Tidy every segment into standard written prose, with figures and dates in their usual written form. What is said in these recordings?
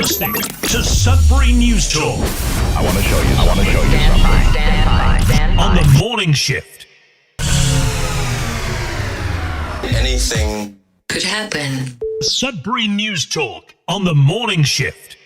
listening to Sudbury News Talk. I want to show you something. Stand by. On the morning shift. Anything could happen. Sudbury News Talk on the morning shift.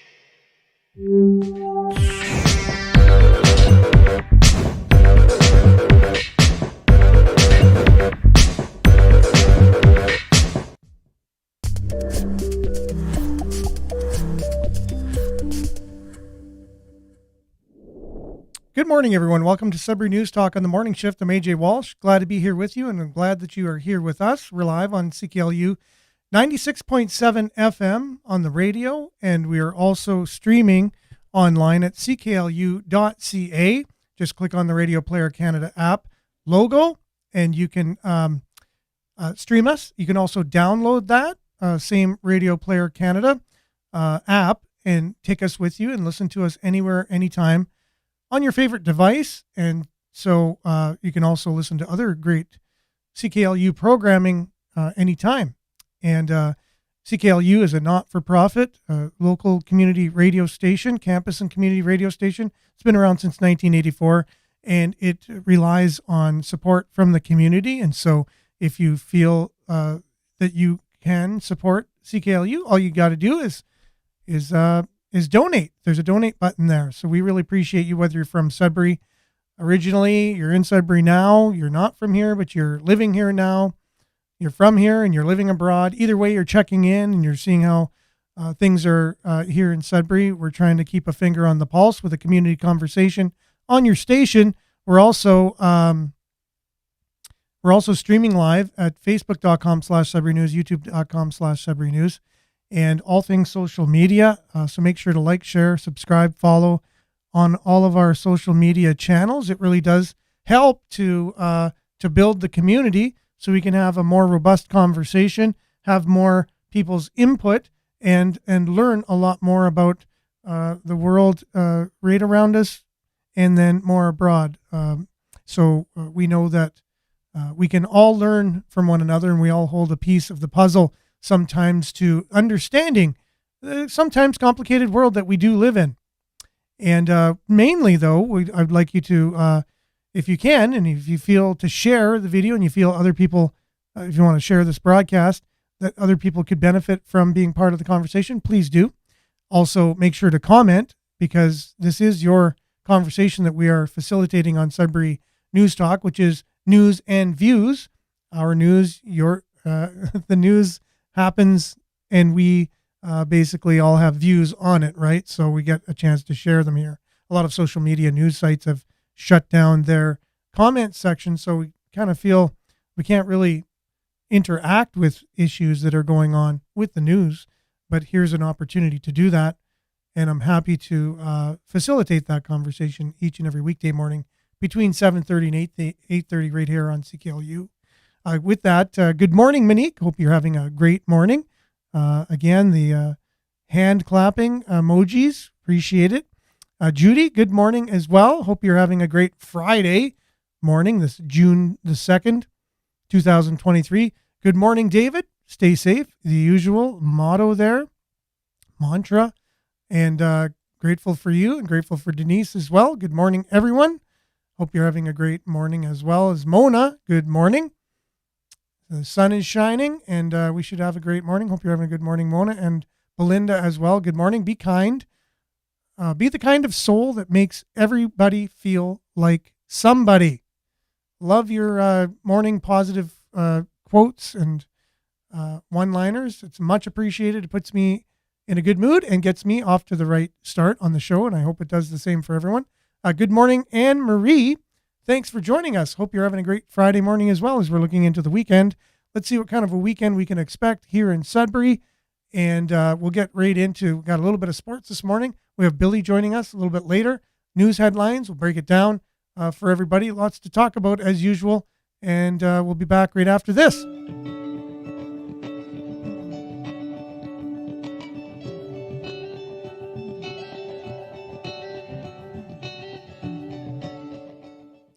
Good morning, everyone. Welcome to Sudbury News Talk on the morning shift. I'm AJ Walsh. Glad to be here with you, and I'm glad that you are here with us. We're live on CKLU 96.7 FM on the radio, and we are also streaming online at cklu.ca. Just click on the Radio Player Canada app logo, and you can stream us. You can also download that same Radio Player Canada app and take us with you and listen to us anywhere, anytime on your favorite device. And so you can also listen to other great CKLU programming anytime. And CKLU is a not-for-profit local community radio station, campus and community radio station. It's been around since 1984, and it relies on support from the community. And so if you feel that you can support CKLU, all you got to do is donate. There's a donate button there. So we really appreciate you, whether you're from Sudbury originally, you're in Sudbury now, you're not from here, but you're living here now, you're from here and you're living abroad. Either way, you're checking in and you're seeing how things are here in Sudbury. We're trying to keep a finger on the pulse with a community conversation on your station. We're also streaming live at facebook.com/Sudbury News, youtube.com/Sudbury News, and all things social media. So make sure to like, share, subscribe, follow on all of our social media channels. It really does help to build the community so we can have a more robust conversation, have more people's input, and learn a lot more about the world right around us and then more abroad. So we know that we can all learn from one another, and we all hold a piece of the puzzle sometimes to understanding the sometimes complicated world that we do live in. And mainly, though, I'd like you to, if you can, and if you feel to share the video and you feel other people, if you want to share this broadcast, that other people could benefit from being part of the conversation, please do. Also, make sure to comment, because this is your conversation that we are facilitating on Sudbury News Talk, which is news and views. Our news, the news happens, and we basically all have views on it, right? So we get a chance to share them here. A lot of social media news sites have shut down their comment section, so we kind of feel we can't really interact with issues that are going on with the news, but here's an opportunity to do that, and I'm happy to facilitate that conversation each and every weekday morning between 7:30 and 8:30 right here on CKLU. With that, good morning, Monique. Hope you're having a great morning. Again, the hand clapping emojis, appreciate it. Judy, good morning as well. Hope you're having a great Friday morning, this June the 2nd, 2023. Good morning, David. Stay safe. The usual motto there, mantra, and grateful for you and grateful for Denise as well. Good morning, everyone. Hope you're having a great morning as well as Mona. Good morning. The sun is shining, and we should have a great morning. Hope you're having a good morning, Mona, and Belinda as well. Good morning. Be kind. Be the kind of soul that makes everybody feel like somebody. Love your morning positive quotes and one-liners. It's much appreciated. It puts me in a good mood and gets me off to the right start on the show, and I hope it does the same for everyone. Good morning, Anne Marie. Thanks for joining us. Hope you're having a great Friday morning as well as we're looking into the weekend. Let's see what kind of a weekend we can expect here in Sudbury. And we'll get right into, got a little bit of sports this morning. We have Billy joining us a little bit later. News headlines, we'll break it down for everybody. Lots to talk about as usual. And we'll be back right after this.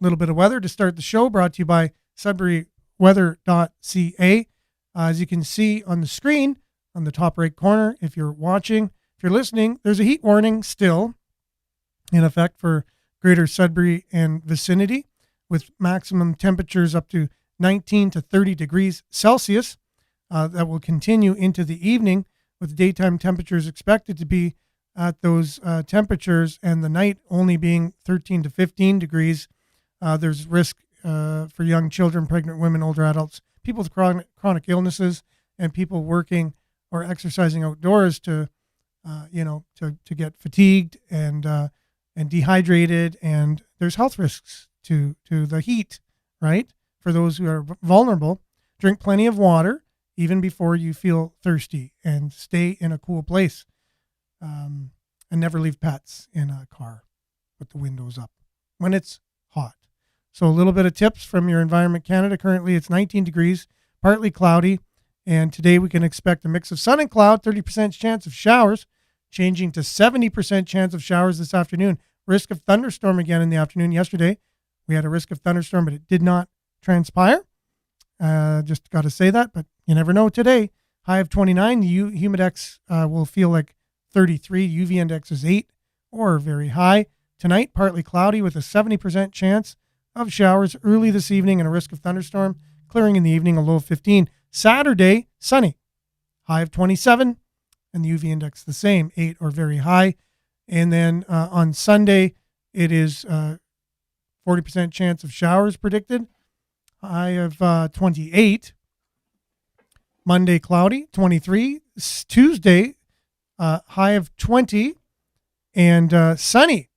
Little bit of weather to start the show, brought to you by sudburyweather.ca. As you can see on the screen on the top right corner, if you're watching, if you're listening, there's a heat warning still in effect for greater Sudbury and vicinity, with maximum temperatures up to 19 to 30 degrees Celsius. That will continue into the evening, with daytime temperatures expected to be at those temperatures, and the night only being 13 to 15 degrees. There's risk for young children, pregnant women, older adults, people with chronic illnesses, and people working or exercising outdoors to get fatigued and dehydrated. And there's health risks to the heat, right? For those who are vulnerable, drink plenty of water even before you feel thirsty, and stay in a cool place. And never leave pets in a car with the windows up when it's hot. So a little bit of tips from your Environment Canada. Currently it's 19 degrees, partly cloudy. And today we can expect a mix of sun and cloud, 30% chance of showers, changing to 70% chance of showers this afternoon. Risk of thunderstorm again in the afternoon. Yesterday we had a risk of thunderstorm, but it did not transpire. Just got to say that, but you never know today. High of 29. The humidex will feel like 33. UV index is 8 or very high. Tonight, partly cloudy with a 70% chance of showers early this evening and a risk of thunderstorm. Clearing in the evening, a low of 15. Saturday, sunny. High of 27 and the UV index the same, 8 or very high. And then on Sunday, it is 40% chance of showers predicted. High of 28. Monday, cloudy, 23. Tuesday, high of 20 and sunny.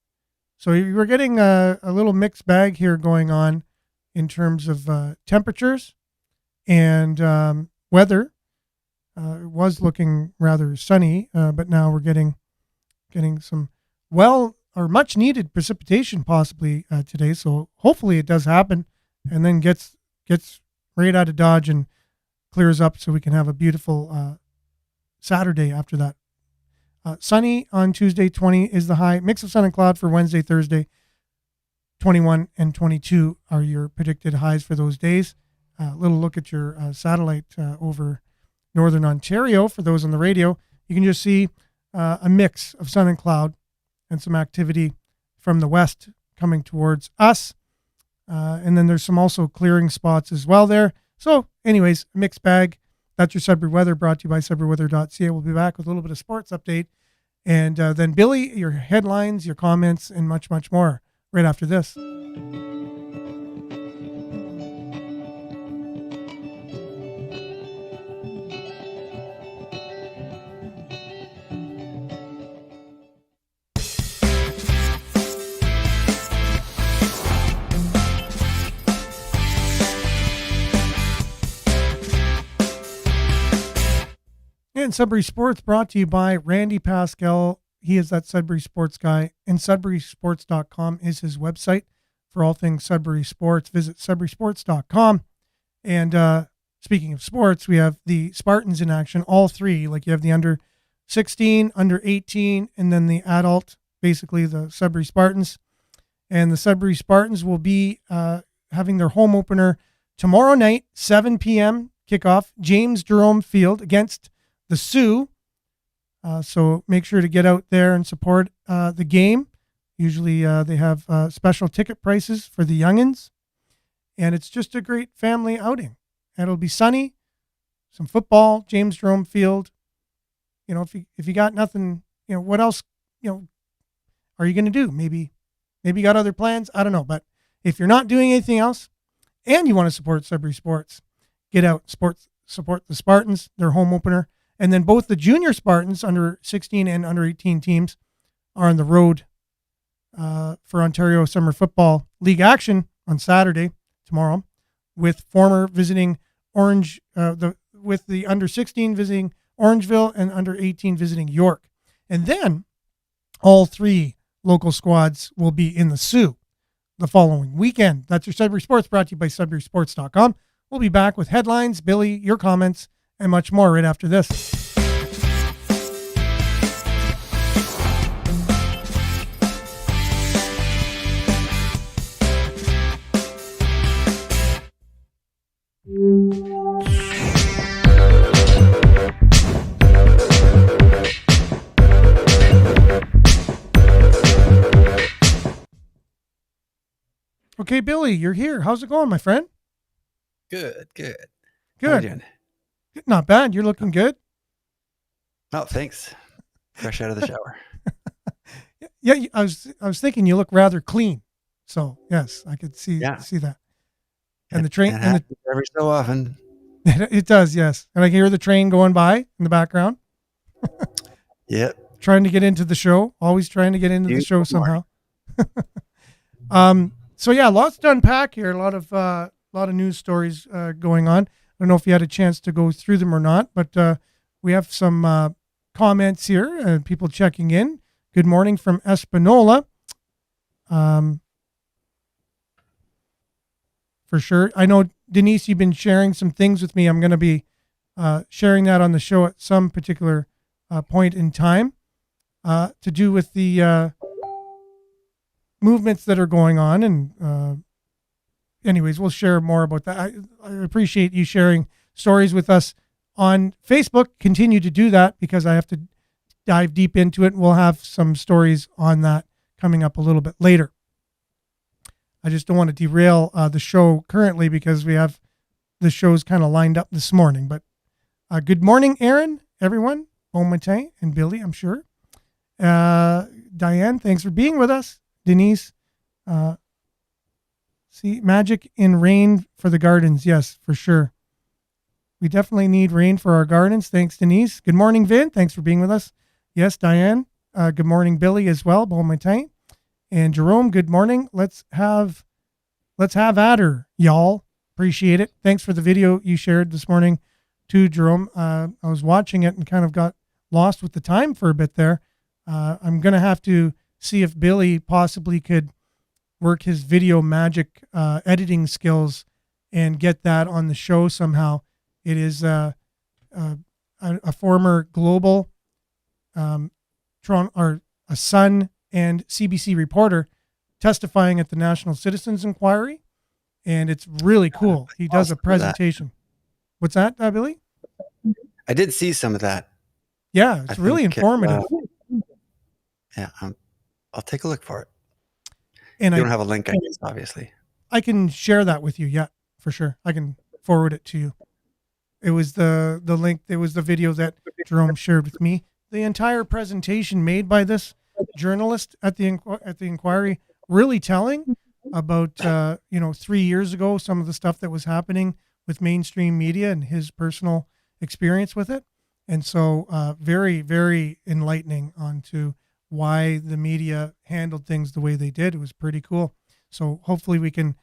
So we're getting a little mixed bag here going on in terms of temperatures and weather. It was looking rather sunny, but now we're getting some much needed precipitation possibly today. So hopefully it does happen and then gets right out of Dodge and clears up so we can have a beautiful Saturday after that. Sunny on Tuesday, 20 is the high. Mix of sun and cloud for Wednesday, Thursday. 21 and 22 are your predicted highs for those days. A little look at your satellite over northern Ontario. For those on the radio, you can just see a mix of sun and cloud and some activity from the west coming towards us. And then there's some also clearing spots as well there. So anyways, mixed bag. That's your Sudbury weather, brought to you by SudburyWeather.ca. We'll be back with a little bit of sports update. And then Billy, your headlines, your comments, and much, much more right after this. And Sudbury Sports brought to you by Randy Pascal. He is that Sudbury Sports guy, and SudburySports.com is his website for all things Sudbury Sports. Visit SudburySports.com. And speaking of sports, we have the Spartans in action, all three. Like you have the under 16, under 18, and then the adult, basically the Sudbury Spartans. And the Sudbury Spartans will be having their home opener tomorrow night, 7 p.m. kickoff, James Jerome Field against the Sioux. So make sure to get out there and support the game. Usually they have special ticket prices for the youngins. And it's just a great family outing. And it'll be sunny, some football, James Jerome Field. You know, if you got nothing, you know, what else, you know, are you going to do? Maybe you got other plans. I don't know. But if you're not doing anything else and you want to support Sudbury Sports, get out, support the Spartans, their home opener. And then both the junior Spartans, under 16 and under 18 teams, are on the road for Ontario Summer Football League action on Saturday, tomorrow, with former visiting Orange, with the under 16 visiting Orangeville and under 18 visiting York. And then all three local squads will be in the Sioux the following weekend. That's your Sudbury Sports, brought to you by SudburySports.com. We'll be back with headlines, Billy, your comments, and much more right after this. Okay, Billy, you're here. How's it going, my friend? Good. How you Good. doing? Not bad. You're looking good. Oh, thanks. Fresh out of the shower. Yeah, I was thinking you look rather clean. So yes, I could see Yeah. that. And the train It and happens every so often. it does, yes. And I can hear the train going by in the background. Yep. Trying to get into the show. Always trying to get into the show somehow. So yeah, lots to unpack here. A lot of news stories going on. I don't know if you had a chance to go through them or not, but we have some comments here and people checking in. Good morning from Espanola. For sure. I know, Denise, you've been sharing some things with me. I'm going to be sharing that on the show at some particular point in time to do with the movements that are going on. And anyways, we'll share more about that. I appreciate you sharing stories with us on Facebook. Continue to do that because I have to dive deep into it. We'll have some stories on that coming up a little bit later. I just don't want to derail the show currently because we have the shows kind of lined up this morning. But good morning, Aaron, everyone, bon matin, and Billy, I'm sure. Diane, thanks for being with us. Denise, see, magic in rain for the gardens. Yes, for sure. We definitely need rain for our gardens. Thanks, Denise. Good morning, Vin. Thanks for being with us. Yes, Diane. Good morning, Billy, as well. Bon matin. And Jerome, good morning. Let's have at her, y'all. Appreciate it. Thanks for the video you shared this morning too, Jerome. I was watching it and kind of got lost with the time for a bit there. I'm going to have to see if Billy possibly could work his video magic editing skills and get that on the show somehow. It is a former Global Toronto, or a Sun and CBC reporter testifying at the National Citizens Inquiry, and it's really cool. He does a presentation. What's that, Billy? I did see some of that. Yeah, it's really informative. Yeah, I'll take a look for it. And you don't have a link, I guess, obviously. I can share that with you. Yeah, for sure. I can forward it to you. It was the link. It was the video that Jerome shared with me. The entire presentation made by this journalist at the inquiry, really telling about 3 years ago, some of the stuff that was happening with mainstream media and his personal experience with it. And so very, very enlightening onto why the media handled things the way they did. It was pretty cool. So hopefully we can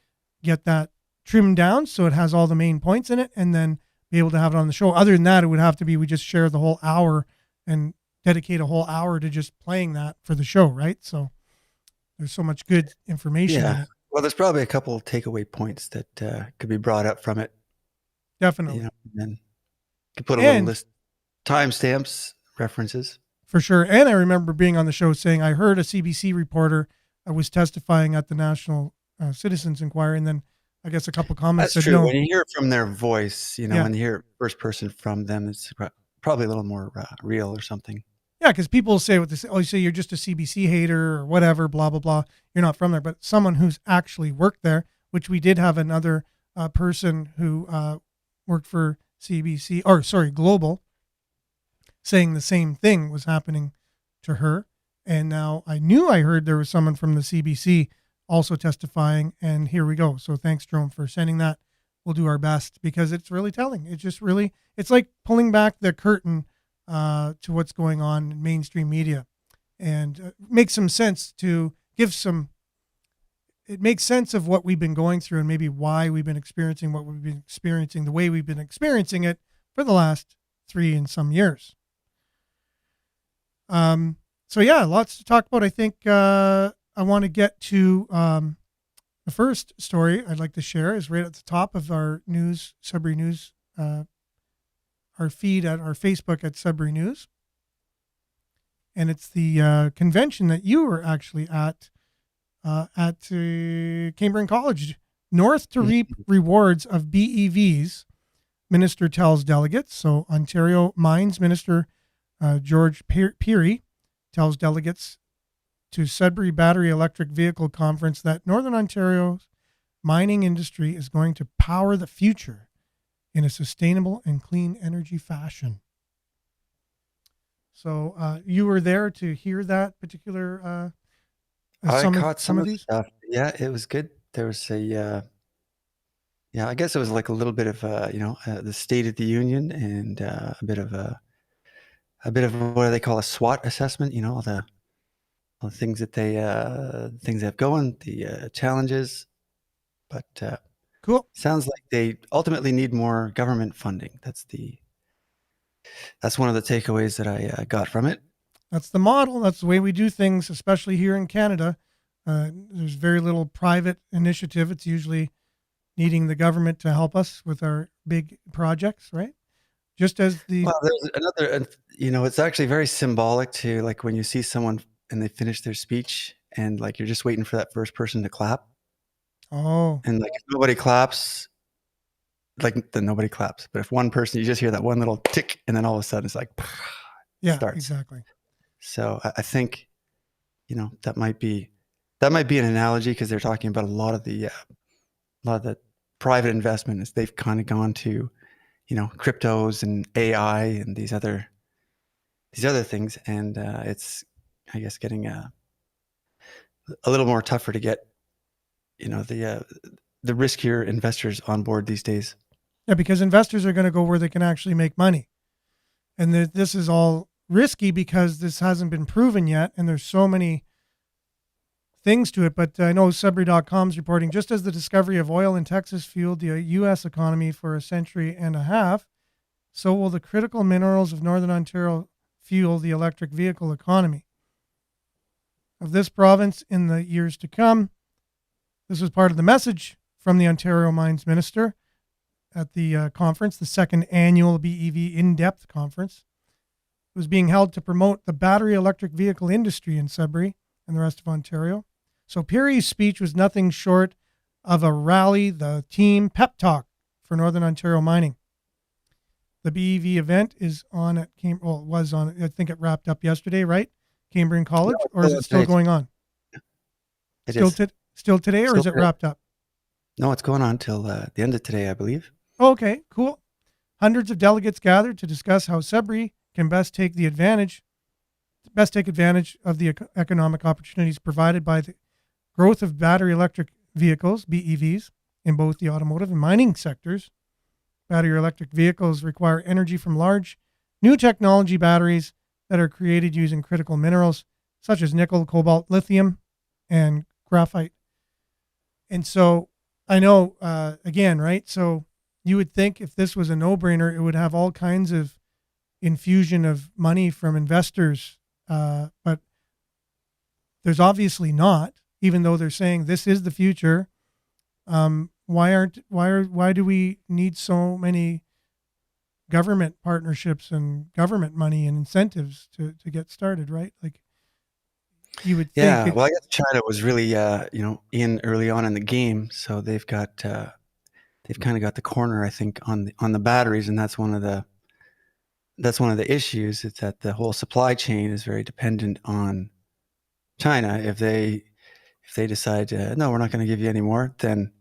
get that trimmed down so it has all the main points in it and then be able to have it on the show. Other than that, it would have to be we just share the whole hour and dedicate a whole hour to just playing that for the show, right? So there's so much good information in it. Well, there's probably a couple of takeaway points that could be brought up from it. Definitely. And you could put a little list, timestamps, references. For sure. And I remember being on the show saying I heard a CBC reporter was testifying at the National Citizens Inquiry, and then I guess a couple comments That's said true. no. When you hear it from their voice, when you hear first person from them, it's probably a little more real or something. Yeah, because people say what they say. Oh, you say you're just a CBC hater or whatever, blah, blah, blah. You're not from there. But someone who's actually worked there, which we did have another person who worked for Global, saying the same thing was happening to her. And now I heard there was someone from the CBC also testifying. And here we go. So thanks, Jerome, for sending that. We'll do our best because it's really telling. It's just really, it's like pulling back the curtain to what's going on in mainstream media, and makes some sense to it makes sense of what we've been going through and maybe why we've been experiencing what we've been experiencing the way we've been experiencing it for the last 3 and some years. So yeah, lots to talk about. I think I want to get to the first story I'd like to share is right at the top of our news, Sudbury News, our feed at our Facebook at Sudbury News. And it's the convention that you were actually at Cambrian College. North to reap rewards of BEVs, Minister tells delegates. So Ontario Mines Minister George Peary tells delegates to Sudbury Battery Electric Vehicle Conference that Northern Ontario's mining industry is going to power the future in a sustainable and clean energy fashion. So you were there to hear that particular I caught some some of of the these. stuff. Yeah, it was good. There was yeah, I guess it was like a little bit of the State of the Union and a bit of what do they call a SWOT assessment. All the things that things they have going, the challenges. But Cool. sounds like they ultimately need more government funding. That's one of the takeaways that I got from it. That's the model. That's the way we do things, especially here in Canada. There's very little private initiative. It's usually needing the government to help us with our big projects, right? Just as the Well, there's another, it's actually very symbolic to like when you see someone and they finish their speech and like you're just waiting for that first person to clap. oh And like if nobody claps, like then nobody claps. But if one person, you just hear that one little tick and then all of a sudden it's like yeah, starts. exactly. So I think, that might be an analogy because they're talking about a lot of the private investment is they've kind of gone to, cryptos and AI and these other things, and it's, I guess, getting a little more tougher to get, the riskier investors on board these days. Yeah, because investors are going to go where they can actually make money, and this is all risky because this hasn't been proven yet, and there's so many things to it. But I know Sudbury.com is reporting just as the discovery of oil in Texas fueled the U.S. economy for a century and a half, so will the critical minerals of Northern Ontario fuel the electric vehicle economy of this province in the years to come. This was part of the message from the Ontario Mines Minister at the conference, the second annual BEV in-depth conference. It was being held to promote the battery electric vehicle industry in Sudbury and the rest of Ontario. So Perry's speech was nothing short of a rally the team pep talk for Northern Ontario mining. The BEV event is on at was on. I think it wrapped up yesterday, right? Cambrian College, No, or is it still going on? It Still, is. still today, or Still is it today. wrapped up? No, it's going on till the end of today, I believe. Okay, cool. Hundreds of delegates gathered to discuss how Sudbury can best take advantage of the economic opportunities provided by the growth of battery electric vehicles, BEVs, in both the automotive and mining sectors. Battery electric vehicles require energy from large, new technology batteries that are created using critical minerals such as nickel, cobalt, lithium, and graphite. And so I know, again, right? So you would think if this was a no-brainer, it would have all kinds of infusion of money from investors, but there's obviously not, even though they're saying this is the future. Why do we need so many government partnerships and government money and incentives to get started, right? Like you would think Yeah, well, I guess China was really, in early on in the game, so they've kind of got the corner, I think, on the batteries, and that's one of the issues. It's that the whole supply chain is very dependent on China. If they decide, no, we're not going to give you any more, then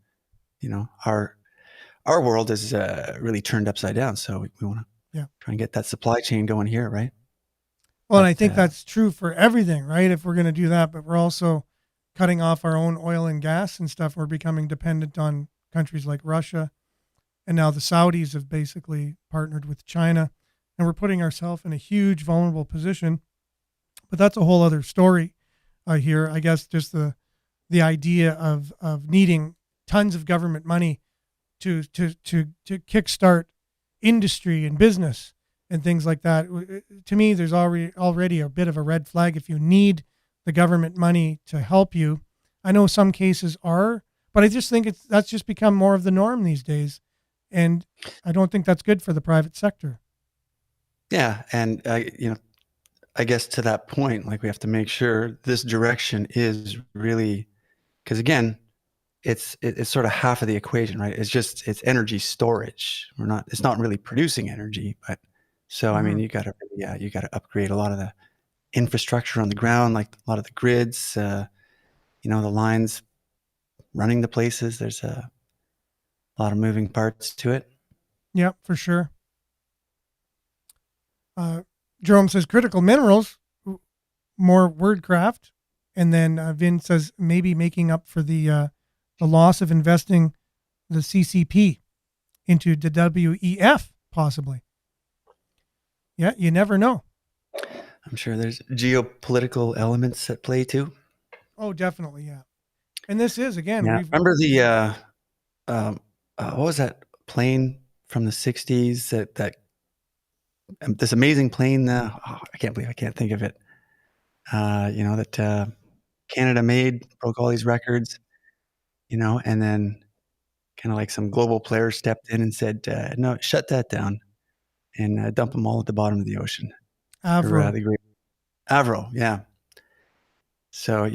our world is really turned upside down. So we want to yeah. try and get that supply chain going here, right? Well, and I But think that's true for everything, right? If we're going to do that, but we're also cutting off our own oil and gas and stuff. We're becoming dependent on countries like Russia. And now the Saudis have basically partnered with China. And we're putting ourselves in a huge vulnerable position. But that's a whole other story here. I guess just the idea of needing tons of government money to kickstart industry and business and things like that. To me, there's already a bit of a red flag if you need the government money to help you. I know some cases are, but I just think that's just become more of the norm these days, and I don't think that's good for the private sector. yeah, and I guess to that point, like we have to make sure this direction is really, because again, it's sort of half of the equation, right? It's energy storage. It's not really producing energy, but so I mean, you got to upgrade a lot of the infrastructure on the ground, like a lot of the grids, the lines, running the places. There's a lot of moving parts to it. Yeah, for sure. Jerome says critical minerals, more wordcraft. And then Vin says maybe making up for the loss of investing the CCP into the WEF, possibly. Yeah, you never know. I'm sure there's geopolitical elements at play too. Oh, definitely, yeah. And this is, again, Yeah. Remember the what was that plane from the 60s that this amazing plane, I can't believe I can't think of it. That Canada made, broke all these records, and then kind of like some global players stepped in and said, no, shut that down and dump them all at the bottom of the ocean. Avro. The great Avro, yeah. So,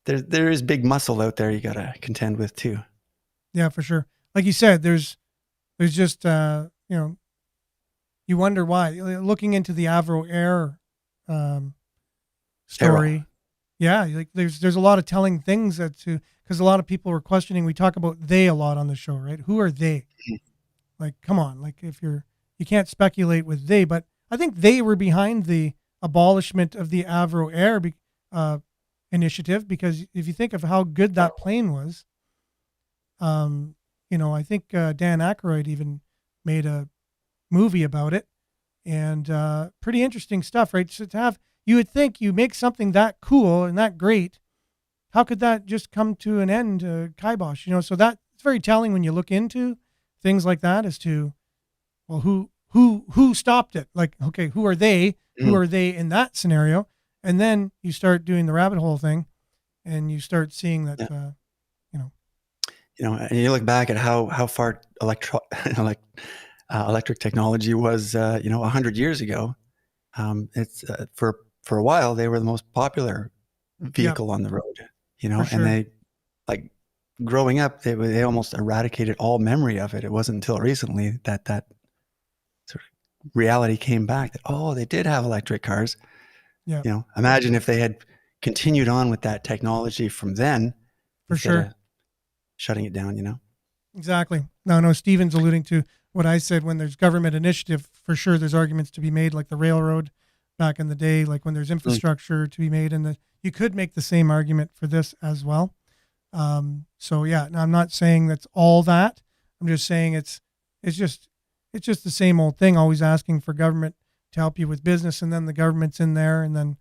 there is big muscle out there you got to contend with too. Yeah, for sure. Like you said, there's just, you wonder why. Looking into the Avro Air story. Arrow. Yeah, like there's a lot of telling things because a lot of people were questioning. We talk about they a lot on the show, right? Who are they? Like, come on, like you can't speculate with they, but I think they were behind the abolishment of the Avro Air initiative, because if you think of how good that plane was, I think Dan Aykroyd even made a movie about it, and pretty interesting stuff, right? So you would think you make something that cool and that great, how could that just come to an end, kibosh? So that's very telling when you look into things like that as to, well, who stopped it? Like, okay, who are they? Who are they in that scenario? And then you start doing the rabbit hole thing, and you start seeing that, and you look back at how far electric technology was, 100 years ago. It's for a while they were the most popular vehicle on the road, For sure. and they, like, growing up, they almost eradicated all memory of it. It wasn't until recently that sort of reality came back that, they did have electric cars. Yeah. Imagine if they had continued on with that technology from then, For instead sure. of shutting it down. Exactly. No, Steven's alluding to what I said. When there's government initiative, for sure there's arguments to be made, like the railroad back in the day, like when there's infrastructure to be made, and you could make the same argument for this as well. So yeah, now I'm not saying that's all that. I'm just saying it's just the same old thing, always asking for government to help you with business, and then the government's in there, and then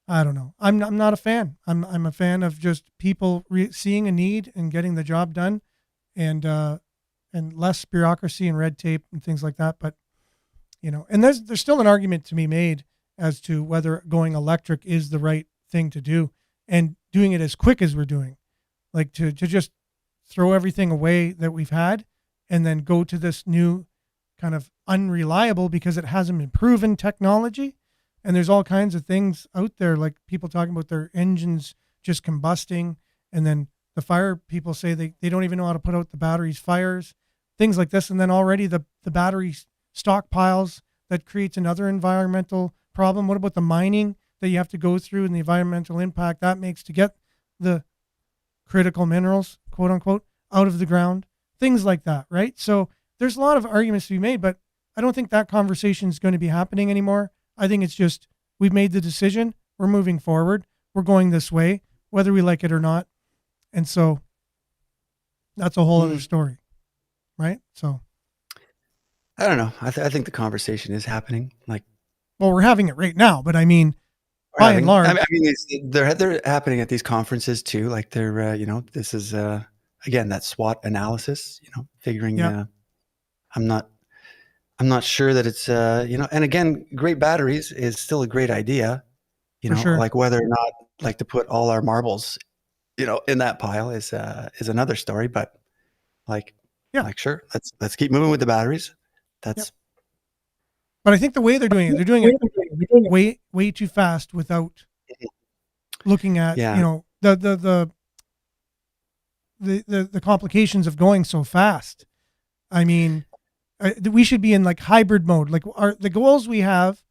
I don't know. I'm not a fan. I'm a fan of just people seeing a need and getting the job done, and less bureaucracy and red tape and things like that. But and there's still an argument to be made as to whether going electric is the right thing to do, and doing it as quick as we're doing, like to just throw everything away that we've had and then go to this new kind of unreliable, because it hasn't been proven technology. And there's all kinds of things out there, like people talking about their engines just combusting, and then the fire people say they don't even know how to put out the batteries' fires, things like this. And then already the battery stockpiles, that creates another environmental problem. What about the mining that you have to go through and the environmental impact that makes to get the critical minerals, quote unquote, out of the ground? Things like that, right? So there's a lot of arguments to be made, but I don't think that conversation is going to be happening anymore. I think it's just, we've made the decision, we're moving forward, we're going this way, whether we like it or not. And so that's a whole other story, right? So I don't know. I think the conversation is happening. Like, well, we're having it right now, but I mean, by and large, they're happening at these conferences too. Like they're, this is again that SWOT analysis. Figuring. Yeah. I'm not sure that it's and again, great batteries is still a great idea. For sure. Like whether or not, like, to put all our marbles, in that pile is another story. But like, yeah, like, sure, let's keep moving with the batteries. That's. But I think the way they're doing it way too fast without looking at the complications of going so fast. I mean, we should be in like hybrid mode. Like the goals we have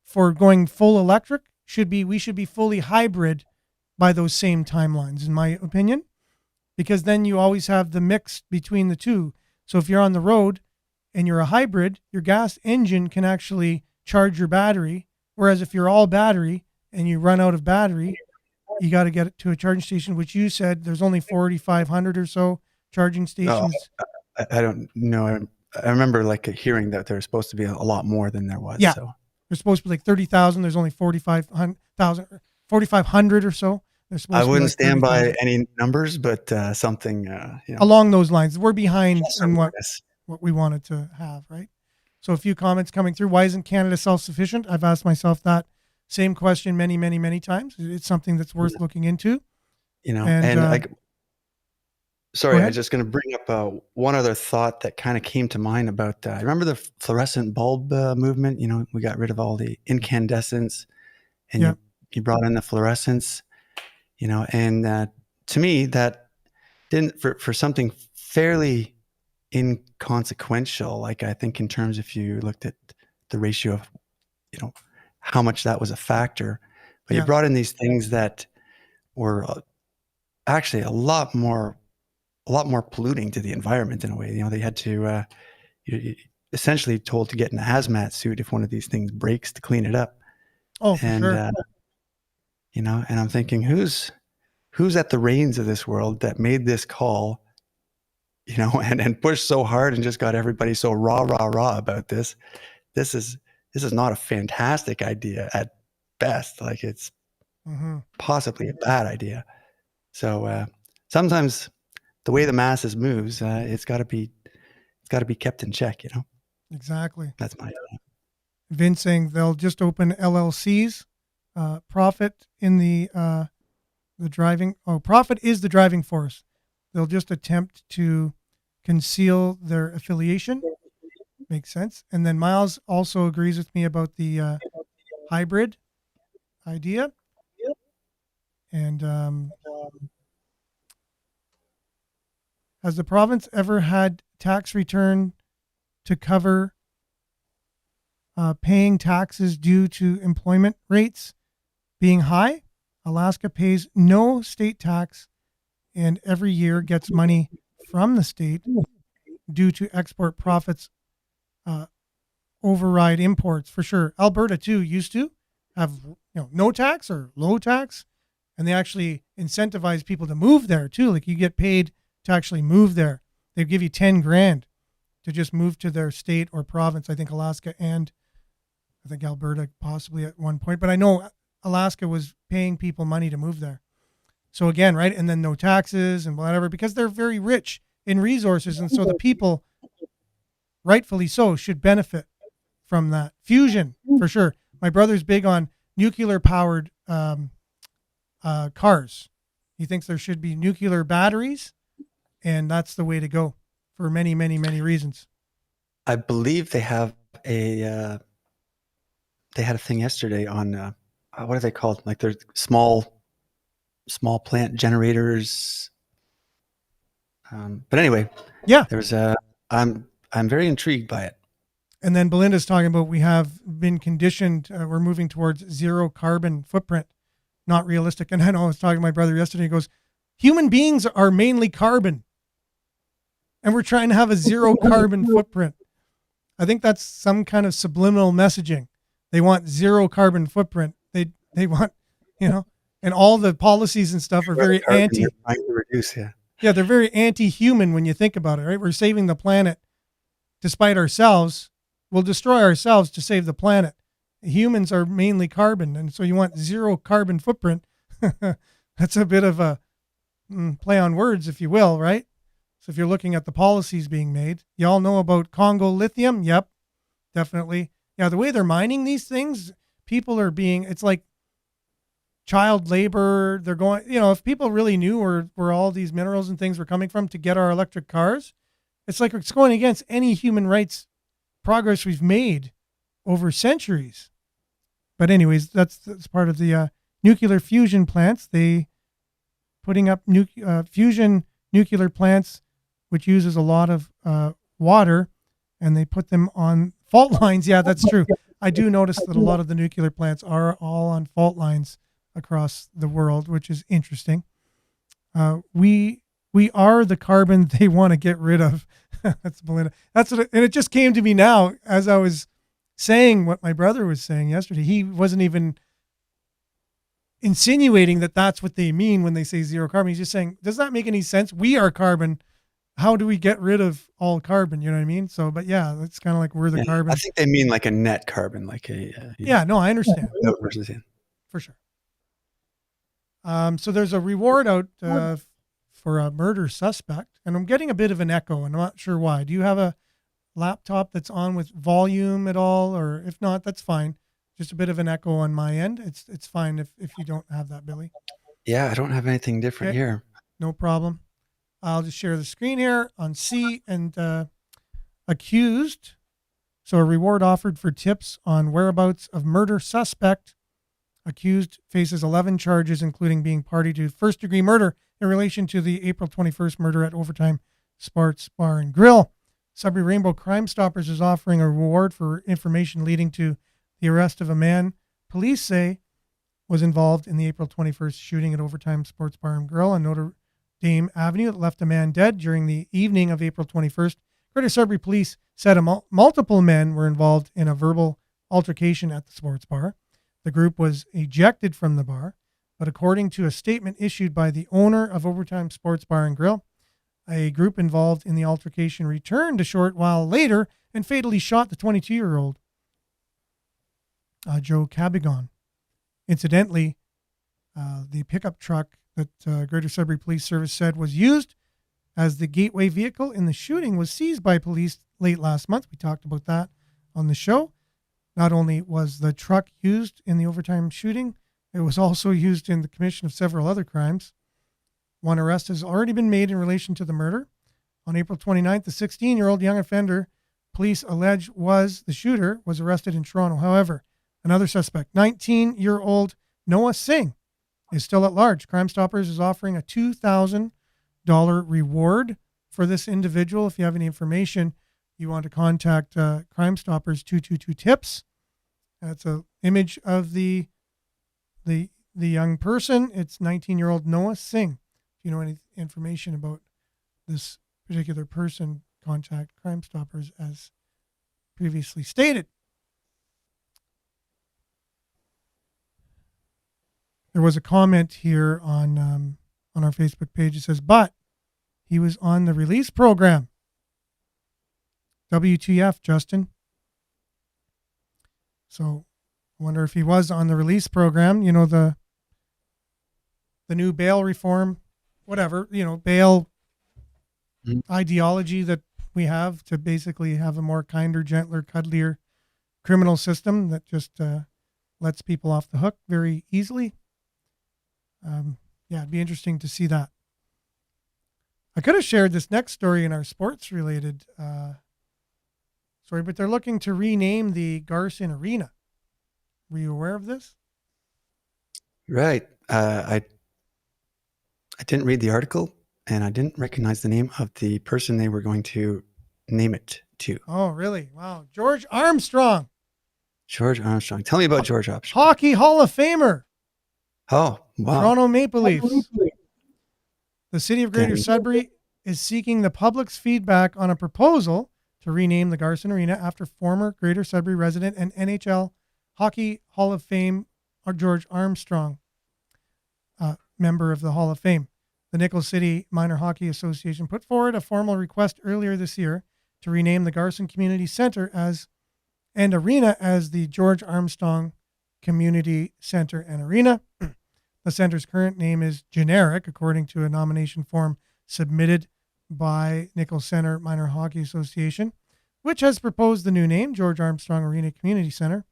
for going full electric we should be fully hybrid by those same timelines, in my opinion, because then you always have the mix between the two. So if you're on the road and you're a hybrid, your gas engine can actually charge your battery. Whereas if you're all battery and you run out of battery, you got to get it to a charging station, which you said there's only 4,500 or so charging stations. I don't know. I remember like hearing that there was supposed to be a lot more than there was. Yeah. So. There's supposed to be like 30,000. There's only 4,500 or so. I wouldn't stand by any numbers, but something, along those lines. We're behind in what yes. we wanted to have, right? So a few comments coming through. Why isn't Canada self-sufficient? I've asked myself that same question many, many, many times. It's something that's worth looking into. Sorry, I'm just going to bring up one other thought that kind of came to mind about, I remember the fluorescent bulb movement. We got rid of all the incandescents and you brought in the fluorescence, and to me that didn't, for something fairly inconsequential, like I think in terms, if you looked at the ratio of, how much that was a factor, but you brought in these things that were actually a lot more polluting to the environment in a way. They had to, you're essentially told to get an hazmat suit if one of these things breaks to clean it up. Oh, for sure. And I'm thinking, who's at the reins of this world that made this call, and pushed so hard and just got everybody so rah about this. This is not a fantastic idea at best. Like it's possibly a bad idea. So sometimes the way the masses moves, it's got to be kept in check. Exactly. That's my opinion. Vince saying they'll just open LLCs. Profit in the driving. Oh, profit is the driving force. They'll just attempt to conceal their affiliation. Makes sense. And then Miles also agrees with me about the hybrid idea. And has the province ever had tax return to cover paying taxes due to employment rates being high? Alaska pays no state tax and every year gets money from the state due to export profits override imports, for sure. Alberta too used to have no tax or low tax, and they actually incentivize people to move there too. Like you get paid to actually move there. They give you 10 grand to just move to their state or province. I think Alaska and I think Alberta possibly at one point, but I know Alaska was paying people money to move there. So again, right, and then no taxes and whatever, because they're very rich in resources, and so the people, rightfully so, should benefit from that. Fusion, for sure. My brother's big on nuclear-powered cars. He thinks there should be nuclear batteries, and that's the way to go for many, many, many reasons. I believe they have they had a thing yesterday on what are they called? Like they're small plant generators. But anyway, there's I'm very intrigued by it. And then Belinda's talking about we have been conditioned. We're moving towards zero carbon footprint. Not realistic. And I know I was talking to my brother yesterday. He goes, human beings are mainly carbon. And we're trying to have a zero carbon footprint. I think that's some kind of subliminal messaging. They want zero carbon footprint. They want, and all the policies and stuff are very anti. Trying to reduce, Yeah, they're very anti-human when you think about it, right? We're saving the planet despite ourselves. We'll destroy ourselves to save the planet. Humans are mainly carbon, and so you want zero carbon footprint. That's a bit of a play on words, if you will, right? So if you're looking at the policies being made, you all know about Congo lithium. Yep, definitely. Yeah, the way they're mining these things, people are being, it's like child labor. They're going, if people really knew where all these minerals and things were coming from to get our electric cars, it's like it's going against any human rights progress we've made over centuries. But anyways, that's part of the nuclear fusion plants. They putting up fusion nuclear plants, which uses a lot of water, and they put them on fault lines. Yeah, that's true. I do notice that a lot of the nuclear plants are all on fault lines. across the world, which is interesting. We are the carbon they want to get rid of. That's Belinda. That's what, and it just came to me now as I was saying what my brother was saying yesterday. He wasn't even insinuating that that's what they mean when they say zero carbon. He's just saying, does that make any sense? We are carbon. How do we get rid of all carbon? You know what I mean? So, but yeah, it's kind of like we're the carbon. I think they mean like a net carbon, like yeah, no, I understand. No versus in. For sure. So there's a reward out for a murder suspect, and I'm getting a bit of an echo, and I'm not sure why. Do you have a laptop that's on with volume at all, or if not, that's fine. Just a bit of an echo on my end. It's fine if you don't have that, Billy. Yeah, I don't have anything different here. No problem. I'll just share the screen here on C and accused. So a reward offered for tips on whereabouts of murder suspect. Accused faces 11 charges, including being party to first-degree murder in relation to the April 21st murder at Overtime Sports Bar and Grill. Sudbury Rainbow Crime Stoppers is offering a reward for information leading to the arrest of a man police say was involved in the April 21st shooting at Overtime Sports Bar and Grill on Notre Dame Avenue that left a man dead during the evening of April 21st. Greater Sudbury Police said multiple men were involved in a verbal altercation at the sports bar. The group was ejected from the bar, but according to a statement issued by the owner of Overtime Sports Bar and Grill, a group involved in the altercation returned a short while later and fatally shot the 22-year-old Joe Cabigon. Incidentally, the pickup truck that Greater Sudbury Police Service said was used as the gateway vehicle in the shooting was seized by police late last month. We talked about that on the show. Not only was the truck used in the Overtime shooting, it was also used in the commission of several other crimes. One arrest has already been made in relation to the murder. On April 29th, the 16-year-old young offender police allege was the shooter was arrested in Toronto. However, another suspect, 19-year-old Noah Singh, is still at large. Crime Stoppers is offering a $2,000 reward for this individual. If you have any information, you want to contact Crime Stoppers 222-TIPS. That's an image of the young person. It's 19-year-old Noah Singh. If you know any information about this particular person, contact Crime Stoppers as previously stated. There was a comment here on our Facebook page. It says, but he was on the release program. WTF, Justin. So I wonder if he was on the release program, you know, the new bail reform, whatever, you know, bail ideology that we have to basically have a more kinder, gentler, cuddlier criminal system that just lets people off the hook very easily. Yeah, it'd be interesting to see that. I could have shared this next story in our sports related story, but they're looking to rename the Garson Arena. Were you aware of this? Right. I didn't read the article, and I didn't recognize the name of the person they were going to name it to. Oh, really? Wow. George Armstrong. George Armstrong. Tell me about George Armstrong. Hockey Hall of Famer. Oh, wow. Toronto Maple Leafs. The city of Greater Sudbury is seeking the public's feedback on a proposal to rename the Garson Arena after former Greater Sudbury resident and NHL Hockey Hall of Fame George Armstrong, member of the Hall of Fame. The Nichols City Minor Hockey Association put forward a formal request earlier this year to rename the Garson Community Center and Arena as the George Armstrong Community Center and Arena. The center's current name is generic, according to a nomination form submitted by Nichols Center Minor Hockey Association, which has proposed the new name, George Armstrong Arena Community Center.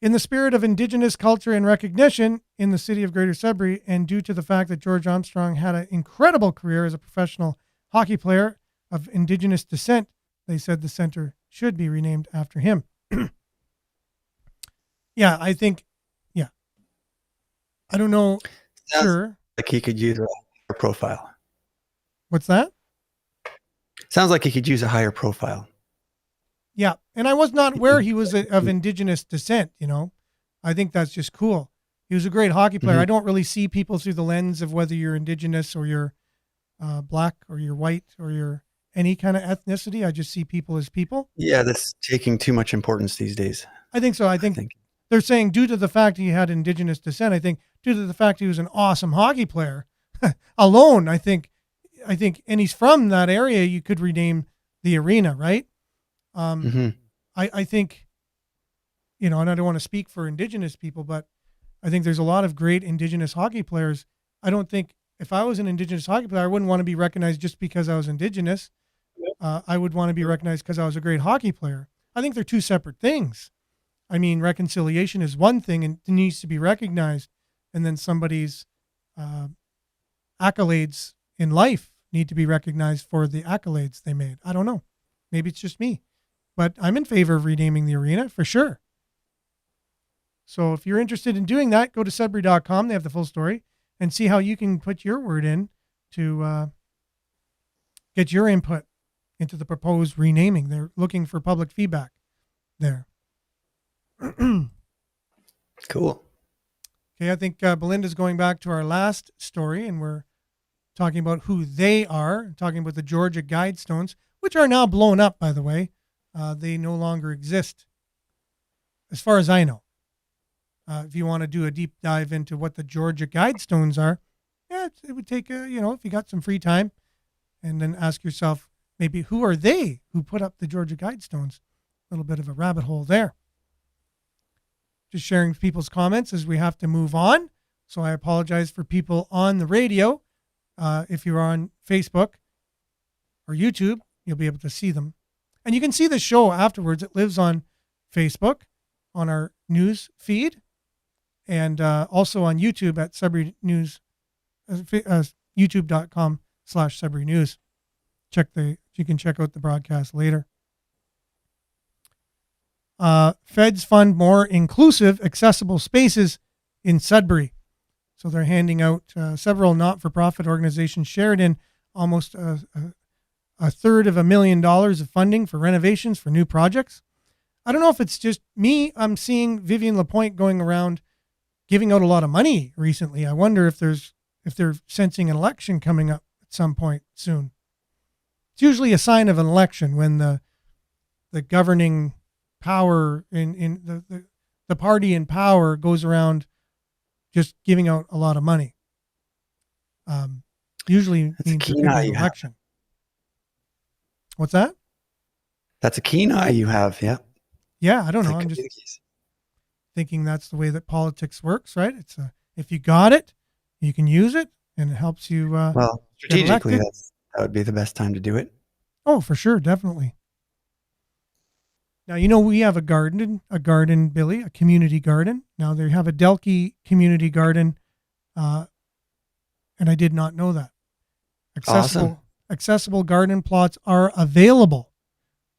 In the spirit of Indigenous culture and recognition in the city of Greater Sudbury, and due to the fact that George Armstrong had an incredible career as a professional hockey player of Indigenous descent, they said the center should be renamed after him. Yeah, I think, yeah. I don't know. Sounds sure. like he could use a higher profile. What's that? Sounds like he could use a higher profile. Yeah, and I was not aware he was of Indigenous descent, you know. I think that's just cool. He was a great hockey player. Mhm. I don't really see people through the lens of whether you're Indigenous or you're black or you're white or you're any kind of ethnicity. I just see people as people. Yeah, that's taking too much importance these days, I think so. I I think think. they're saying due to the fact he had Indigenous descent. I think due to the fact he was an awesome hockey player alone. I think, and he's from that area. You could rename the arena, right? Mhm. I think, and I don't want to speak for Indigenous people, but I think there's a lot of great Indigenous hockey players. I don't think if I was an Indigenous hockey player, I wouldn't want to be recognized just because I was Indigenous. I would want to be recognized because I was a great hockey player. I think they're two separate things. I mean, reconciliation is one thing and it needs to be recognized. And then somebody's accolades in life need to be recognized for the accolades they made. I don't know. Maybe it's just me, but I'm in favor of renaming the arena for sure. So if you're interested in doing that, go to Sudbury.com. They have the full story and see how you can put your word in to get your input into the proposed renaming. They're looking for public feedback there. Cool. Okay, I think Belinda's going back to our last story, and we're talking about who they are, talking about the Georgia Guidestones, which are now blown up, by the way. They no longer exist, as far as I know. If you want to do a deep dive into what the Georgia Guidestones are, yeah, it would take, if you got some free time, and then ask yourself, maybe who are they who put up the Georgia Guidestones? A little bit of a rabbit hole there. Just sharing people's comments as we have to move on. So I apologize for people on the radio. If you're on Facebook or YouTube, you'll be able to see them. And you can see the show afterwards. It lives on Facebook, on our news feed, and also on YouTube at Sudbury News, youtube.com/Sudbury News. You can check out the broadcast later. Feds fund more inclusive, accessible spaces in Sudbury. So they're handing out several not-for-profit organizations shared in almost $250,000 of funding for renovations for new projects. I don't know if it's just me. I'm seeing Vivian Lapointe going around giving out a lot of money recently. I wonder if they're sensing an election coming up at some point soon. It's usually a sign of an election when the governing power in the party in power goes around just giving out a lot of money. Usually That's a means keen there could eye be you an have. election. What's that? That's a keen eye you have. Yeah. Yeah, I don't That know. I'm could be just the case. thinking that's the way that politics works, right? It's if you got it, you can use it, and it helps you. Well, get strategically, elected. that would be the best time to do it. Oh, for sure, definitely. Now, we have a garden, Billy, a community garden. Now they have a Delkey community garden, and I did not know that. Accessible garden plots are available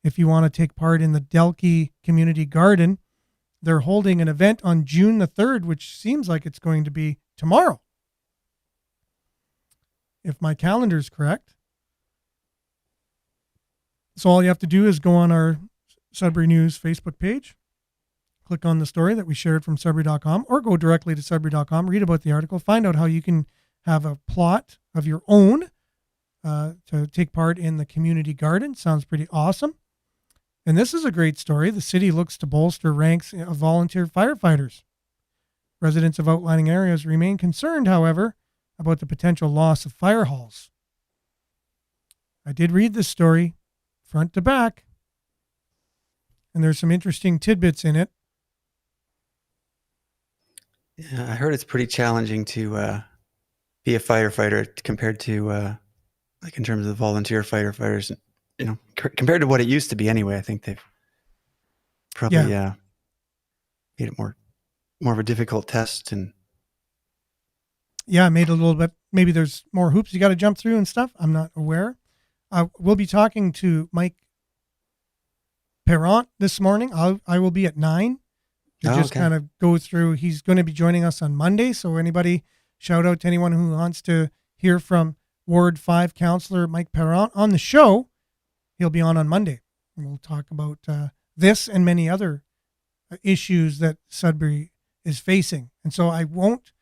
if you want to take part in the Delkey community garden. They're holding an event on June the 3rd, which seems like it's going to be tomorrow, if my calendar is correct. So all you have to do is go on our Sudbury News Facebook page, click on the story that we shared from Sudbury.com, or go directly to Sudbury.com, read about the article, find out how you can have a plot of your own to take part in the community garden. Sounds pretty awesome. And this is a great story. The city looks to bolster ranks of volunteer firefighters. Residents of outlying areas remain concerned, however, about the potential loss of fire halls. I did read this story front to back, and there's some interesting tidbits in it. Yeah, I heard it's pretty challenging to be a firefighter compared to like in terms of volunteer firefighters. Compared to what it used to be anyway. I think they've probably made it more of a difficult test. And yeah, made it a little bit. Maybe there's more hoops you got to jump through and stuff. I'm not aware. We'll be talking to Mike Perrant this morning. I will be at 9 to just kind of go through. He's going to be joining us on Monday. So anybody, shout out to anyone who wants to hear from Ward 5 Councillor Mike Perrant on the show. He'll be on Monday. And we'll talk about this and many other issues that Sudbury is facing. And so I won't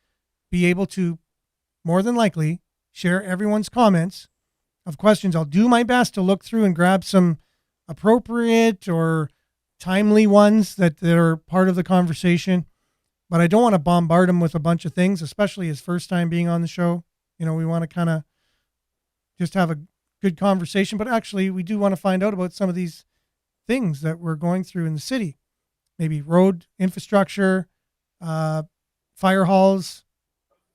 be able to, more than likely, share everyone's comments of questions. I'll do my best to look through and grab some appropriate or timely ones that are part of the conversation, but I don't want to bombard him with a bunch of things, especially his first time being on the show. You know, we want to kind of just have a good conversation, but actually we do want to find out about some of these things that we're going through in the city, maybe road infrastructure, fire halls,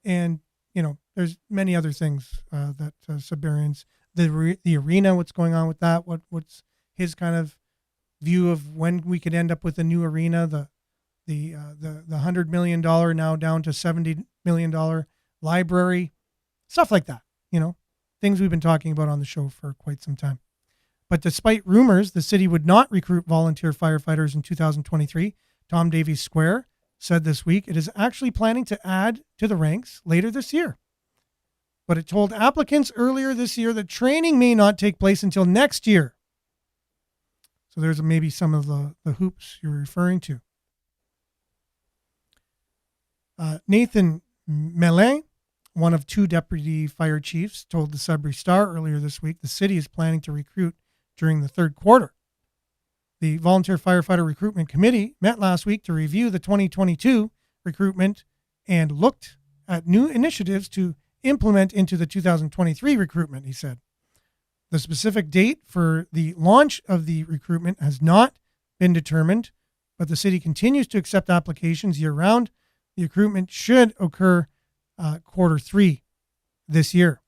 and, you know, there's many other things that Sudburyans, the arena, what's going on with that, what's his kind of view of when we could end up with a new arena, the $100 million now down to $70 million library, stuff like that, you know, things we've been talking about on the show for quite some time. But despite rumors the city would not recruit volunteer firefighters in 2023, Tom Davies Square said this week it is actually planning to add to the ranks later this year. But it told applicants earlier this year that training may not take place until next year. So there's maybe some of the hoops you're referring to. Nathan Melin, one of 2 deputy fire chiefs, told the Sudbury Star earlier this week the city is planning to recruit during the third quarter. The Volunteer Firefighter Recruitment Committee met last week to review the 2022 recruitment and looked at new initiatives to implement into the 2023 recruitment, he said. The specific date for the launch of the recruitment has not been determined, but the city continues to accept applications year-round. The recruitment should occur quarter 3 this year.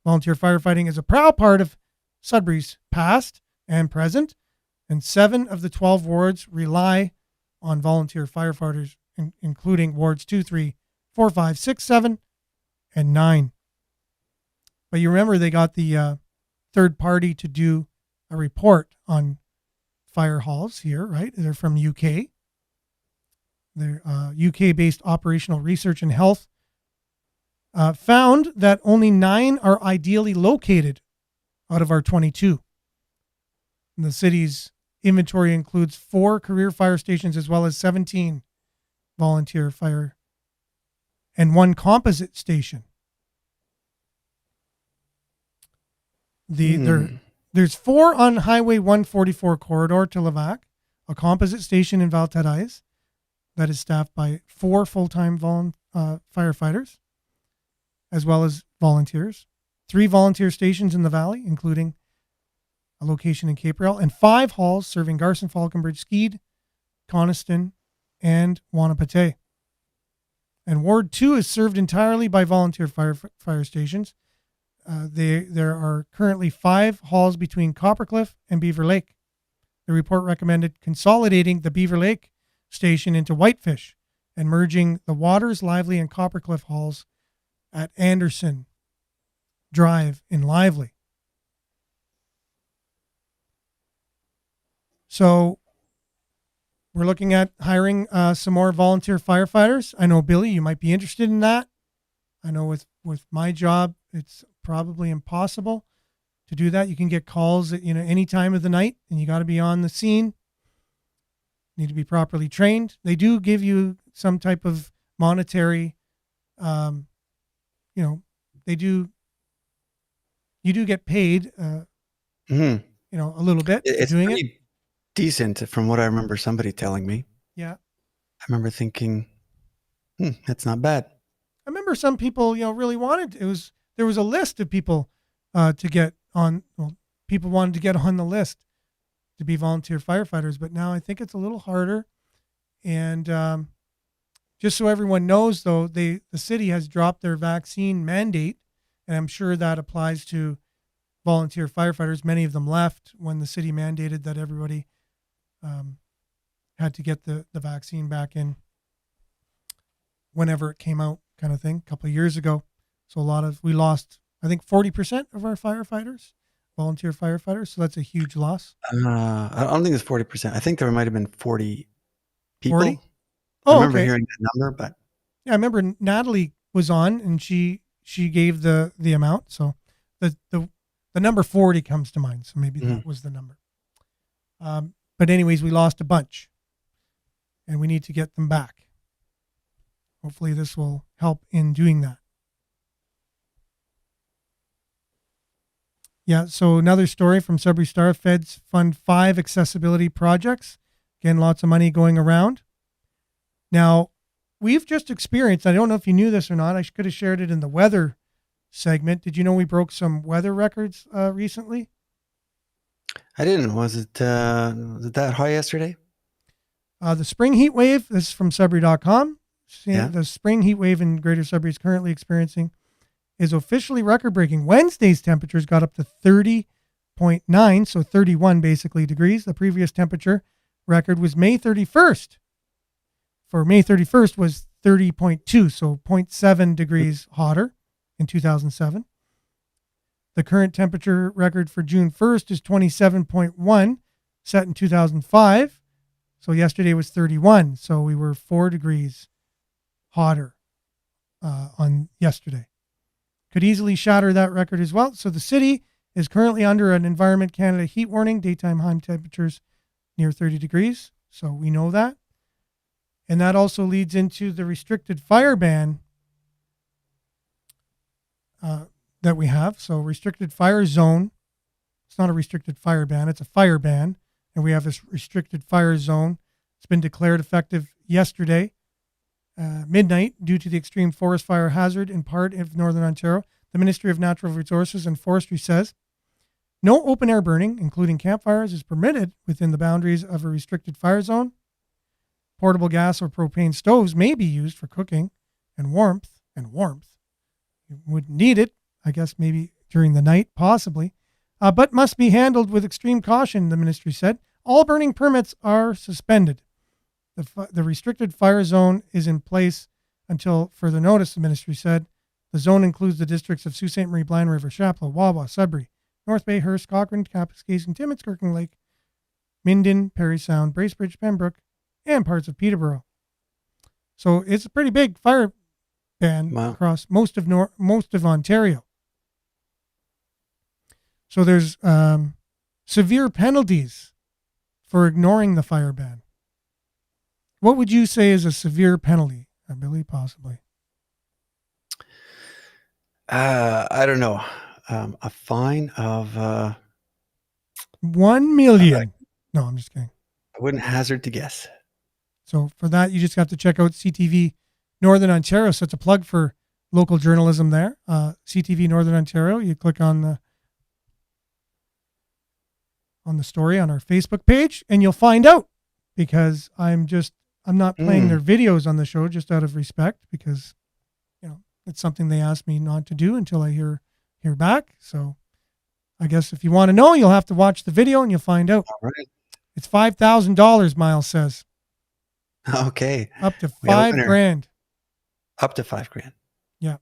Volunteer firefighting is a proud part of Sudbury's past and present, and 7 of the 12 wards rely on volunteer firefighters, including wards 2, 3, 4, 5, 6, 7, and 9. But you remember they got the third party to do a report on fire halls here, right? They're from UK. They're UK-based Operational Research and Health found that only 9 are ideally located out of our 22. And the city's inventory includes 4 career fire stations as well as 17 volunteer fire and 1 composite station. There's 4 on Highway 144 corridor to Levac, a composite station in Valtadais that is staffed by 4 full-time firefighters, as well as volunteers, 3 volunteer stations in the valley, including a location in Caperel, and 5 halls serving Garson, Falconbridge, Skeed, Coniston, and Wanapate. And Ward 2 is served entirely by volunteer fire stations. There are currently 5 halls between Coppercliff and Beaver Lake. The report recommended consolidating the Beaver Lake station into Whitefish and merging the Waters, Lively, and Coppercliff halls at Anderson Drive in Lively. So we're looking at hiring some more volunteer firefighters. I know, Billy, you might be interested in that. I know with my job, it's probably impossible to do that. You can get calls at any time of the night, and you got to be on the scene. Need to be properly trained. They do give you some type of monetary, you do get paid, a little bit It's doing pretty it. decent from what I remember somebody telling me. Yeah. I remember thinking, that's not bad. I remember some people, really wanted, there was a list of people to get on, people wanted to get on the list to be volunteer firefighters, but now I think it's a little harder. And just so everyone knows, though, the city has dropped their vaccine mandate, and I'm sure that applies to volunteer firefighters. Many of them left when the city mandated that everybody had to get the vaccine back in whenever it came out, kind of thing, a couple of years ago. So we lost, I think, 40% of our firefighters, volunteer firefighters. So that's a huge loss. I don't think it's 40%. I think there might have been 40 people. 40? I Oh, remember okay. hearing that number, but Yeah, I remember Natalie was on, and she gave the amount. So the number 40 comes to mind. So maybe that was the number. But anyways, we lost a bunch, and we need to get them back. hopefully this will help in doing that. Yeah, so another story from Sudbury Star. Feds fund 5 accessibility projects. Again, lots of money going around. Now, we've just experienced, I don't know if you knew this or not, I could have shared it in the weather segment. Did you know we broke some weather records recently? I didn't. Was it that high yesterday? The spring heat wave, this is from Sudbury.com. Yeah. The spring heat wave in Greater Sudbury is currently experiencing is officially record-breaking. Wednesday's temperatures got up to 30.9, so 31 basically degrees. The previous temperature record was May 31st. For May 31st was 30.2, so 0.7 degrees hotter in 2007. The current temperature record for June 1st is 27.1, set in 2005. So yesterday was 31, so we were 4 degrees hotter on yesterday. Could easily shatter that record as well. So the city is currently under an Environment Canada heat warning, daytime high temperatures near 30 degrees. So we know that. And that also leads into the restricted fire ban that we have. So restricted fire zone. It's not a restricted fire ban. It's a fire ban. And we have this restricted fire zone. It's been declared effective yesterday, midnight, due to the extreme forest fire hazard in part of Northern Ontario. The Ministry of Natural Resources and Forestry says no open air burning, including campfires, is permitted within the boundaries of a restricted fire zone. Portable gas or propane stoves may be used for cooking and warmth. You wouldn't need it, I guess, maybe during the night, possibly, but must be handled with extreme caution, the ministry said. All burning permits are suspended. The restricted fire zone is in place until further notice, the ministry said. The zone includes the districts of Sault Ste. Marie, Blind River, Chapleau, Wawa, Sudbury, North Bay, Hearst, Cochrane, Kapuskasing, Timmins, Kirkland Lake, Minden, Parry Sound, Bracebridge, Pembroke, and parts of Peterborough. So it's a pretty big fire ban across most of Ontario. So there's severe penalties for ignoring the fire ban. What would you say is a severe penalty? I believe possibly. I don't know. A fine of 1 million. No, I'm just kidding. I wouldn't hazard to guess. So for that, you just have to check out CTV Northern Ontario. So it's a plug for local journalism there. CTV Northern Ontario. You click on the story on our Facebook page, and you'll find out. Because I'm not playing their videos on the show just out of respect, because it's something they asked me not to do until I hear back. So I guess if you want to know, you'll have to watch the video and you'll find out. All right. It's $5,000, Miles says. Okay. Up to $5,000. Up to $5,000. Yeah.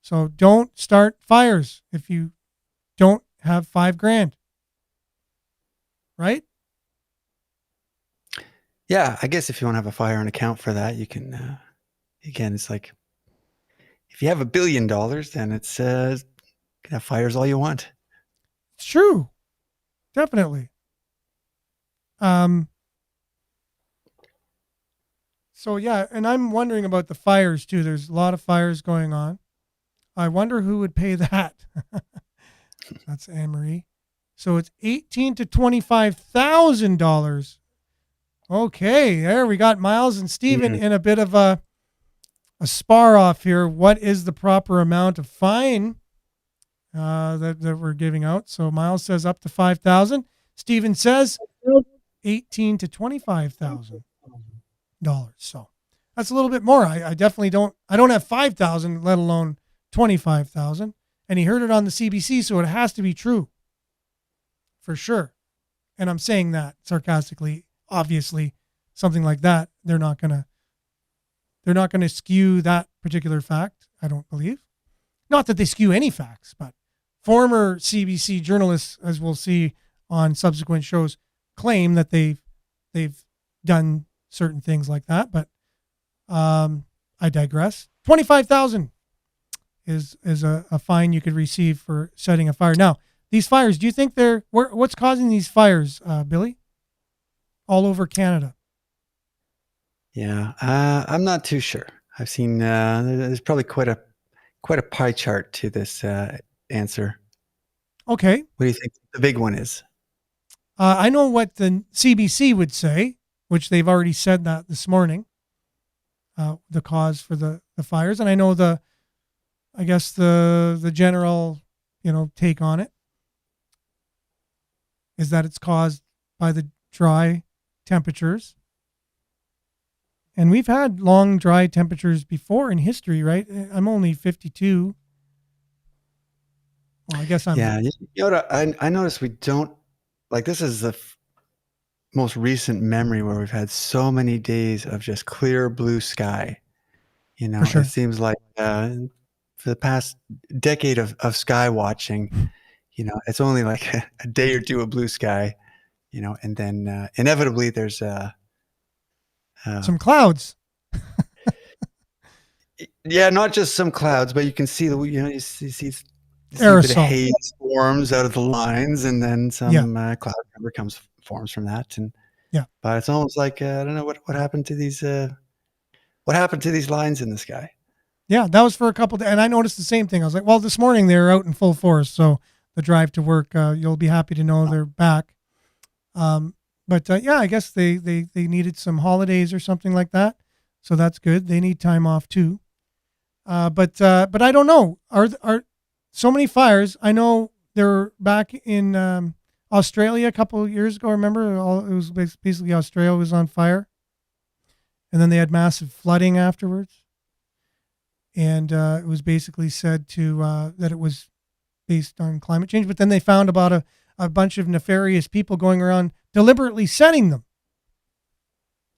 So don't start fires if you don't have $5,000. Right? Yeah, I guess if you want to have a fire and account for that, you can. Again, it's like if you have $1 billion, then it's you can have fires all you want. It's true, definitely. So yeah, and I'm wondering about the fires too. There's a lot of fires going on. I wonder who would pay that. That's Anne Marie. So it's $18,000 to $25,000. Okay, there we got Miles and Stephen in a bit of a spar off here. What is the proper amount of fine that we're giving out? So Miles says up to $5,000. Stephen says $18,000 to $25,000. So that's a little bit more. I definitely don't have $5,000, let alone $25,000. And he heard it on the CBC, so it has to be true. For sure. And I'm saying that sarcastically. Obviously, something like that, they're not gonna skew that particular fact, I don't believe. Not that they skew any facts, but former CBC journalists, as we'll see on subsequent shows, claim that they've done certain things like that. But I digress. $25,000 is a fine you could receive for setting a fire. Now, these fires, do you think what's causing these fires, Billy? All over Canada. Yeah, I'm not too sure. I've seen there's probably quite a pie chart to this answer. Okay. What do you think the big one is? I know what the CBC would say, which they've already said that this morning, the cause for the fires. And I know I guess the general, take on it is that it's caused by the dry temperatures. And we've had long dry temperatures before in history, right? I'm only 52. Well, I guess I'm. Yeah, you know what, I noticed we don't like this is the most recent memory where we've had so many days of just clear blue sky. For It sure. seems like for the past decade of sky watching, it's only like a day or two of blue sky, and then inevitably there's Some clouds. yeah, not just some clouds, but you can see you see a bit of Aerosol. haze forms out of the lines, and then Yeah. some cloud cover forms from that, and Yeah. but it's almost like I don't know what happened to these lines in the sky. Yeah, that was for a couple days. And I noticed the same thing. I was like, well, this morning they were out in full force. So the drive to work, you'll be happy to know they're back. But yeah, I guess they needed some holidays or something like that. So that's good. They need time off too. But I don't know. Are so many fires? I know they're back in Australia a couple of years ago. Remember, it was basically Australia was on fire, and then they had massive flooding afterwards. And it was basically said that it was based on climate change. But then they found about a bunch of nefarious people going around deliberately setting them.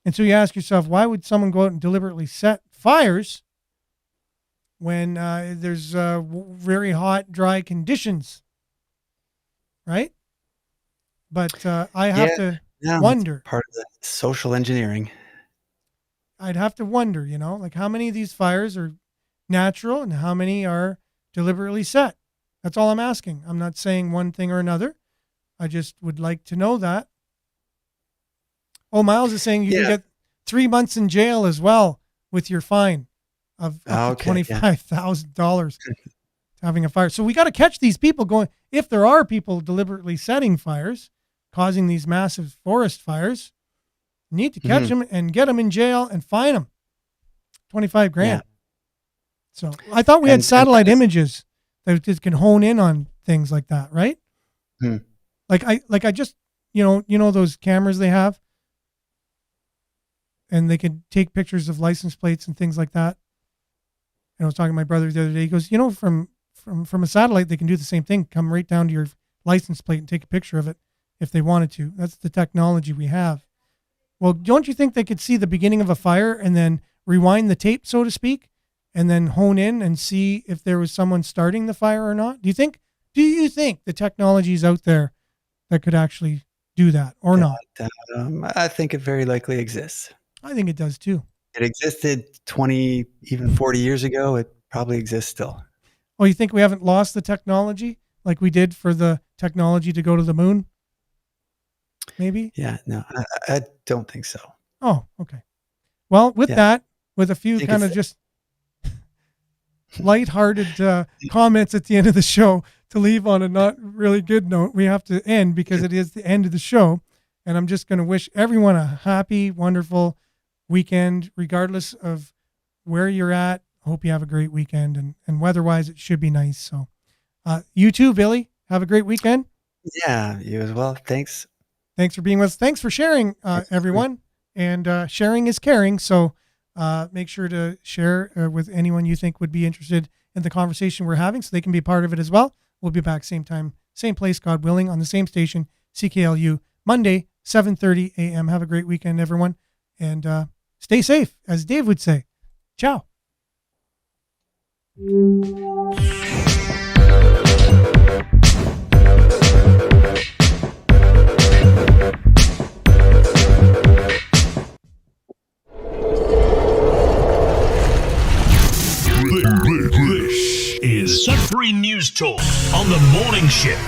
And so you ask yourself, why would someone go out and deliberately set fires when there's very hot, dry conditions, right? But I have to wonder. Part of the social engineering. I'd have to wonder, like how many of these fires are natural and how many are deliberately set. That's all I'm asking. I'm not saying one thing or another. I just would like to know that. Oh, Miles is saying you can get 3 months in jail as well with your fine of up to $25,000 having a fire. So we got to catch these people going. If there are people deliberately setting fires, causing these massive forest fires, need to catch them and get them in jail and fine them. 25 grand. Yeah. So I thought we had satellite images that just can hone in on things like that, right? Like I just, those cameras they have, and they can take pictures of license plates and things like that. And I was talking to my brother the other day. He goes, from a satellite, they can do the same thing. Come right down to your license plate and take a picture of it if they wanted to. That's the technology we have. Well, don't you think they could see the beginning of a fire and then rewind the tape, so to speak, and then hone in and see if there was someone starting the fire or not? Do you think the technology is out there that could actually do that or not? I think it very likely exists. I think it does too. It existed 20, even 40 years ago. It probably exists still. Oh, you think we haven't lost the technology like we did for the technology to go to the moon? Maybe? Yeah, no, I don't think so. Oh, okay. Well, with that, with a few kind of just lighthearted comments at the end of the show to leave on a not really good note, we have to end because it is the end of the show. And I'm just going to wish everyone a happy, wonderful weekend, regardless of where you're at. I hope you have a great weekend, and weather-wise, it should be nice. So you too, Billy. Have a great weekend. Yeah, you as well. Thanks. Thanks for being with us. Thanks for sharing, everyone. And sharing is caring. So make sure to share with anyone you think would be interested in the conversation we're having so they can be part of it as well. We'll be back same time, same place, God willing, on the same station, CKLU, Monday, 7:30 a.m. Have a great weekend, everyone. And stay safe, as Dave would say. Ciao. This is Sudbury News Talk on the morning shift.